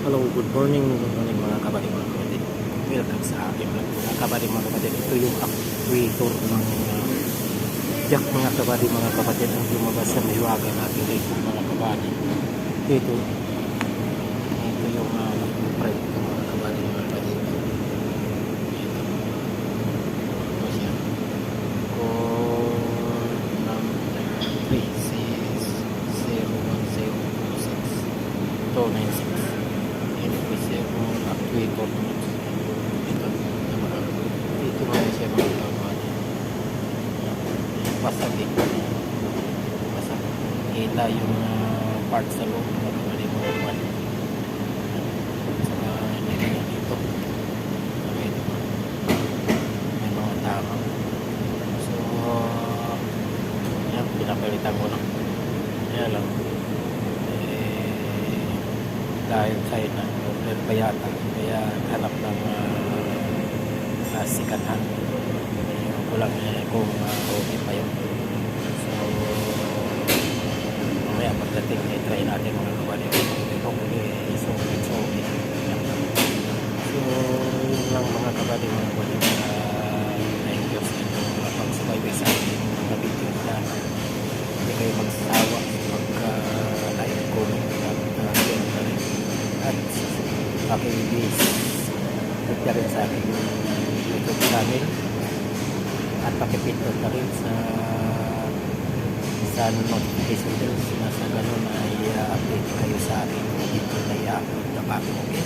Hello, good morning mga kapatid, mga kapatid. Welcome sa aking vlog mga kapatid, mga kapatid. Ito yung actuator ng jack mga kapatid ang lumabas sa mahiwaga natin dito mga kapatid. Ito yung pride mga kapatid, mga kapatid. Ito siya. Call number 3601026 actuator ito nga siya mga kapatid. Pasagin pasag kita yung part sa loob mga kapatid, mga kapatid. Saka nilagyan dito may mga tama, so yan pinapalitan ko na kaya lang dahil China order pa yata kaya hanap ng sikanhan ko lang kung okay pa yun. So mamaya pagdating try natin mga kapatid kung so it's okay. So yun lang mga kapatid, mga kapatid. Thank you sa inyong pagsubaybay sa ating mga video na hindi kayo magsasawa pagka like, comment at pakibis na rin sa aking YouTube channel at pakipindot na rin sa notification bells na sa ganun ay update kayo sa aking video na i-upload na bago. Okay?